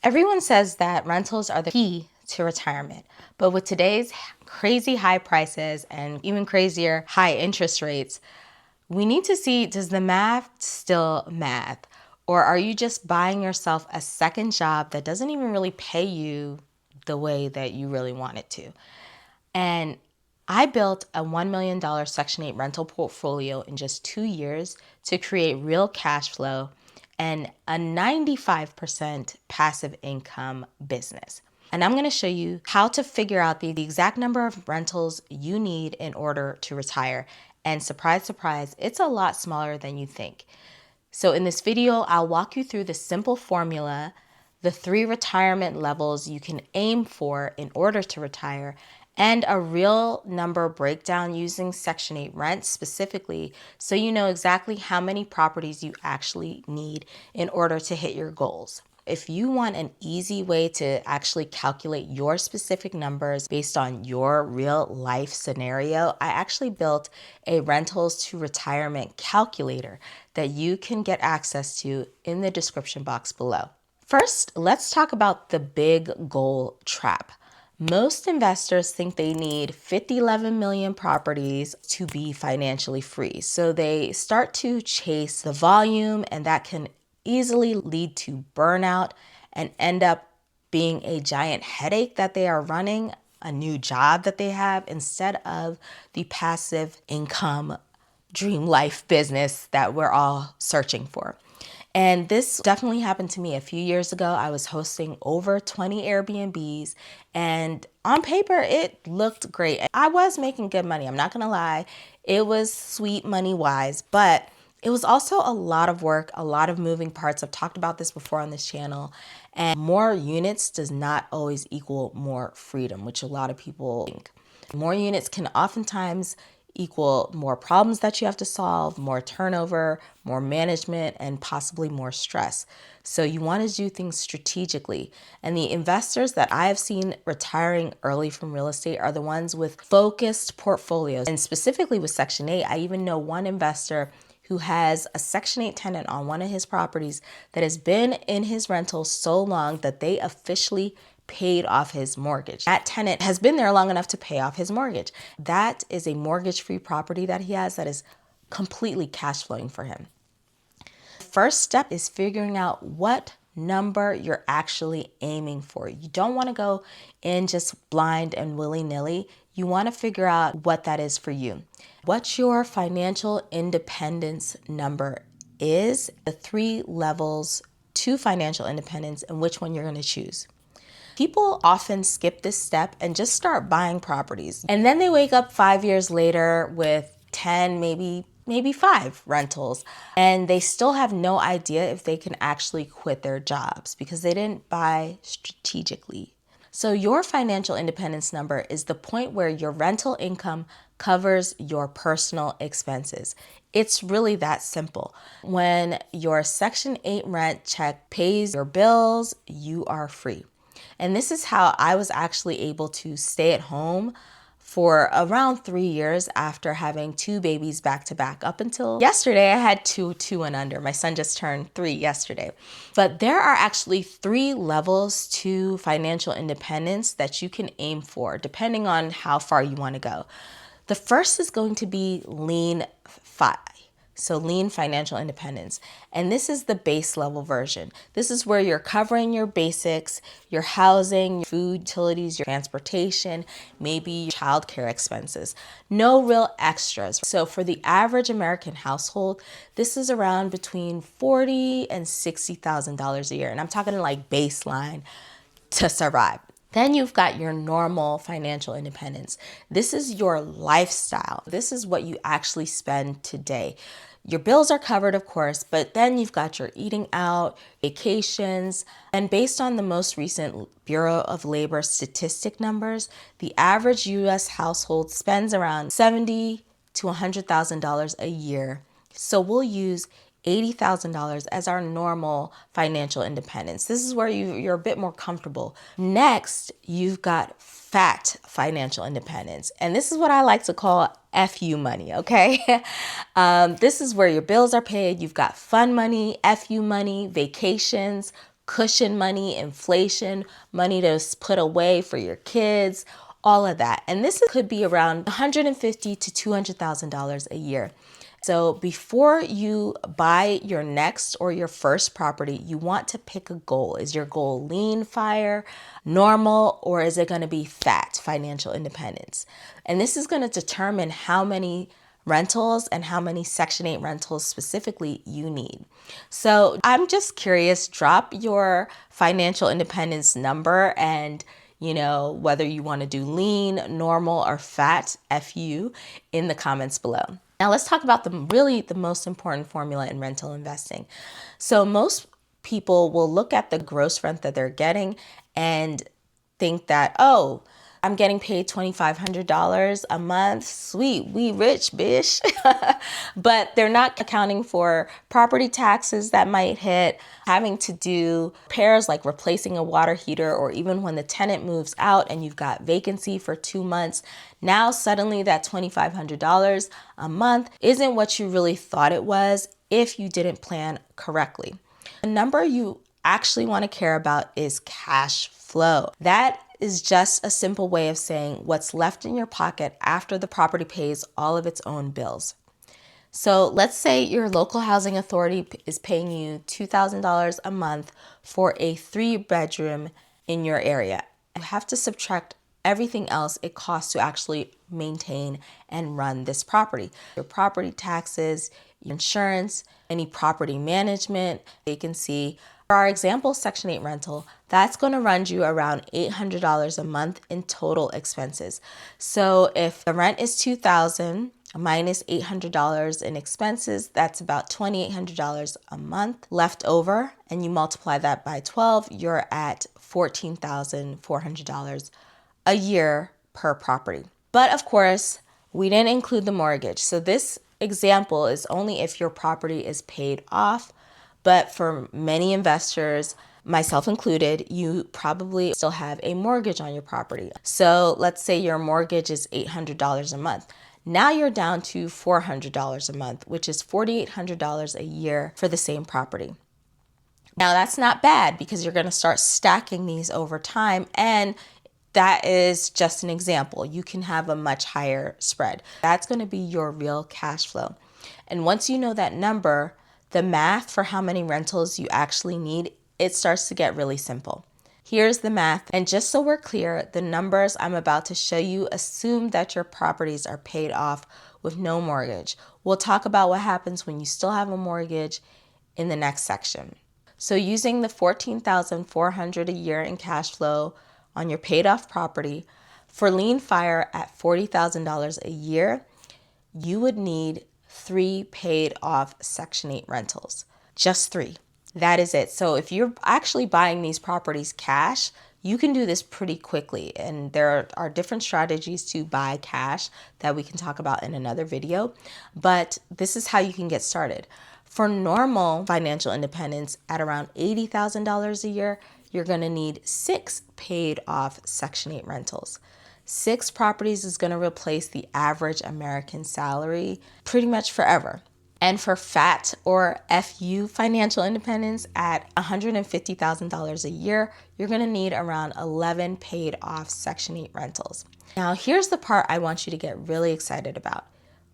Everyone says that rentals are the key to retirement, but with today's crazy high prices and even crazier high interest rates, we need to see, does the math still math? Or are you just buying yourself a second job that doesn't even really pay you the way that you really want it to? And I built a $1 million Section 8 rental portfolio in just 2 years to create real cash flow and a 95% passive income business. And I'm going to show you how to figure out the exact number of rentals you need in order to retire. And surprise, surprise, it's a lot smaller than you think. So in this video, I'll walk you through the simple formula, the 3 retirement levels you can aim for in order to retire, and a real number breakdown using Section 8 rent specifically, so you know exactly how many properties you actually need in order to hit your goals. If you want an easy way to actually calculate your specific numbers based on your real life scenario, I actually built a rentals to retirement calculator that you can get access to in the description box below. First, let's talk about the big goal trap. Most investors think they need 11 million properties to be financially free. So they start to chase the volume, and that can easily lead to burnout and end up being a giant headache that they are running, a new job that they have, instead of the passive income dream life business that we're all searching for. And this definitely happened to me a few years ago. I was hosting over 20 Airbnbs, and on paper, it looked great. I was making good money. I'm not gonna lie. It was sweet money wise, but it was also a lot of work, a lot of moving parts. I've talked about this before on this channel, and more units does not always equal more freedom, which a lot of people think. More units can oftentimes equal more problems that you have to solve, more turnover, more management, and possibly more stress. So you want to do things strategically. And the investors that I have seen retiring early from real estate are the ones with focused portfolios. And specifically with Section 8, I even know one investor who has a Section 8 tenant on one of his properties that has been in his rental so long that they officially paid off his mortgage. That tenant has been there long enough to pay off his mortgage. That is a mortgage-free property that he has that is completely cash flowing for him. First step is figuring out what number you're actually aiming for. You don't want to go in just blind and willy-nilly. You want to figure out what that is for you. What your financial independence number is, the 3 levels to financial independence, and which one you're going to choose. People often skip this step and just start buying properties. And then they wake up 5 years later with 10, maybe 5 rentals. And they still have no idea if they can actually quit their jobs because they didn't buy strategically. So your financial independence number is the point where your rental income covers your personal expenses. It's really that simple. When your Section 8 rent check pays your bills, you are free. And this is how I was actually able to stay at home for around 3 years after having 2 babies back to back. Up until yesterday, I had 2 and under. My son just turned 3 yesterday. But there are actually 3 levels to financial independence that you can aim for, depending on how far you want to go. The first is going to be lean FI. So lean financial independence. And this is the base level version. This is where you're covering your basics, your housing, your food, utilities, your transportation, maybe your childcare expenses. No real extras. So for the average American household, this is around between $40,000 and $60,000 a year. And I'm talking like baseline to survive. Then you've got your normal financial independence. This is your lifestyle. This is what you actually spend today. Your bills are covered, of course, but then you've got your eating out, vacations, and based on the most recent Bureau of Labor statistic numbers, the average U.S. household spends around $70,000 to $100,000 a year. So we'll use $80,000 as our normal financial independence. This is where you're a bit more comfortable. Next, you've got fat financial independence. And this is what I like to call FU money, okay? This is where your bills are paid. You've got fun money, FU money, vacations, cushion money, inflation, money to put away for your kids, all of that. And this could be around $150,000 to $200,000 a year. So before you buy your next or your first property, you want to pick a goal. Is your goal lean, FIRE, normal, or is it going to be FAT, financial independence? And this is going to determine how many rentals and how many Section 8 rentals specifically you need. So I'm just curious, drop your financial independence number and whether you want to do lean, normal, or fat, FU, in the comments below. Now let's talk about the most important formula in rental investing. So most people will look at the gross rent that they're getting and think that, oh, I'm getting paid $2,500 a month. Sweet, we rich, bish. But they're not accounting for property taxes that might hit, having to do repairs like replacing a water heater, or even when the tenant moves out and you've got vacancy for 2 months. Now suddenly that $2,500 a month isn't what you really thought it was if you didn't plan correctly. The number you actually want to care about is cash flow. That is just a simple way of saying what's left in your pocket after the property pays all of its own bills. So let's say your local housing authority is paying you $2,000 a month for a 3-bedroom in your area. You have to subtract everything else it costs to actually maintain and run this property. Your property taxes, your insurance, any property management, vacancy. For our example Section 8 rental, that's going to run you around $800 a month in total expenses. So if the rent is $2,000 minus $800 in expenses, that's about $2,800 a month left over, and you multiply that by 12, you're at $14,400 a year per property. But of course, we didn't include the mortgage. So this example is only if your property is paid off. But for many investors, myself included, you probably still have a mortgage on your property. So let's say your mortgage is $800 a month. Now you're down to $400 a month, which is $4,800 a year for the same property. Now that's not bad because you're going to start stacking these over time, and that is just an example. You can have a much higher spread. That's going to be your real cash flow. And once you know that number, the math for how many rentals you actually need, it starts to get really simple. Here's the math. And just so we're clear, the numbers I'm about to show you assume that your properties are paid off with no mortgage. We'll talk about what happens when you still have a mortgage in the next section. So using the $14,400 a year in cash flow on your paid off property, for lean FIRE at $40,000 a year, you would need 3 paid off Section 8 rentals. Just 3. That is it. So if you're actually buying these properties cash, you can do this pretty quickly. And there are different strategies to buy cash that we can talk about in another video. But this is how you can get started. For normal financial independence at around $80,000 a year, you're going to need 6 paid off Section 8 rentals. 6 properties is going to replace the average American salary pretty much forever. And for FAT or FU financial independence at $150,000 a year, you're going to need around 11 paid off Section 8 rentals. Now, here's the part I want you to get really excited about.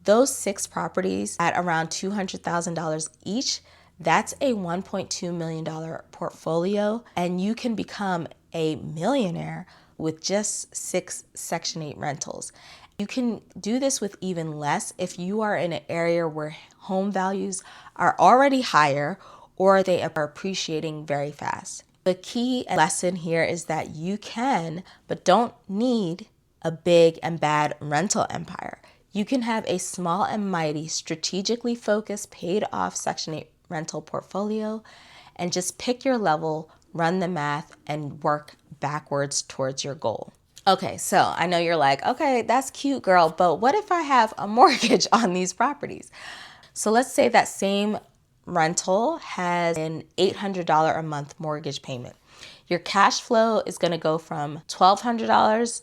Those 6 properties at around $200,000 each, that's a $1.2 million portfolio, and you can become a millionaire with just 6 Section 8 rentals. You can do this with even less if you are in an area where home values are already higher or they are appreciating very fast. The key lesson here is that you can, but don't need a big and bad rental empire. You can have a small and mighty, strategically focused, paid off Section 8 rental portfolio and just pick your level, run the math, and work backwards towards your goal. Okay, so I know you're like, okay, that's cute, girl, but what if I have a mortgage on these properties? So let's say that same rental has an $800 a month mortgage payment. Your cash flow is going to go from $1,200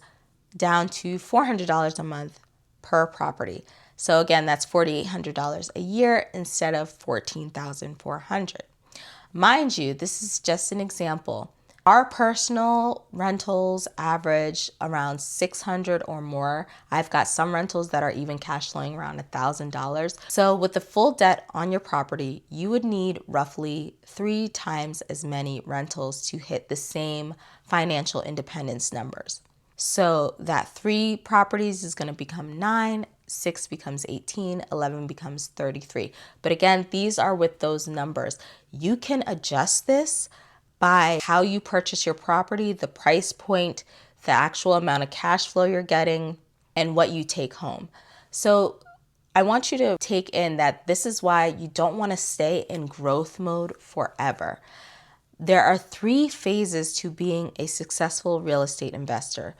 down to $400 a month per property. So again, that's $4,800 a year instead of $14,400. Mind you, this is just an example. Our personal rentals average around $600 or more. I've got some rentals that are even cash flowing around $1,000. So with the full debt on your property, you would need roughly 3 times as many rentals to hit the same financial independence numbers. So that 3 properties is going to become 9, 6 becomes 18, 11 becomes 33. But again, these are with those numbers. You can adjust this by how you purchase your property, the price point, the actual amount of cash flow you're getting, and what you take home. So I want you to take in that this is why you don't want to stay in growth mode forever. There are 3 phases to being a successful real estate investor.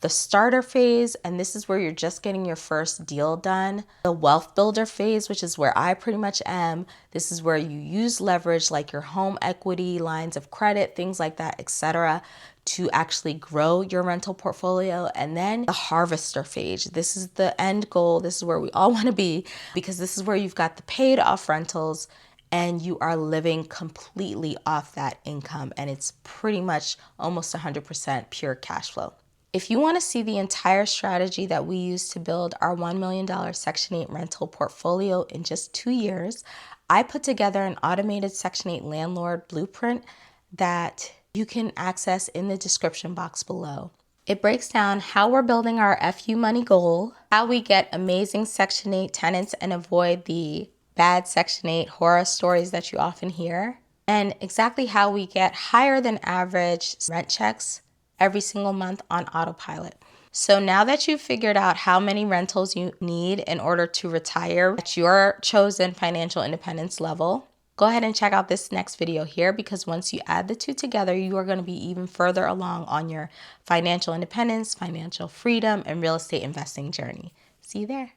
The starter phase, and this is where you're just getting your first deal done. The wealth builder phase, which is where I pretty much am. This is where you use leverage like your home equity, lines of credit, things like that, etc., to actually grow your rental portfolio. And then the harvester phase. This is the end goal. This is where we all want to be, because this is where you've got the paid off rentals and you are living completely off that income, and it's pretty much almost 100% pure cash flow. If you want to see the entire strategy that we use to build our $1 million Section 8 rental portfolio in just 2 years, I put together an automated Section 8 landlord blueprint that you can access in the description box below. It breaks down how we're building our FU money goal, how we get amazing Section 8 tenants and avoid the bad Section 8 horror stories that you often hear, and exactly how we get higher than average rent checks every single month on autopilot. So now that you've figured out how many rentals you need in order to retire at your chosen financial independence level, go ahead and check out this next video here, because once you add the 2 together, you are going to be even further along on your financial independence, financial freedom, and real estate investing journey. See you there.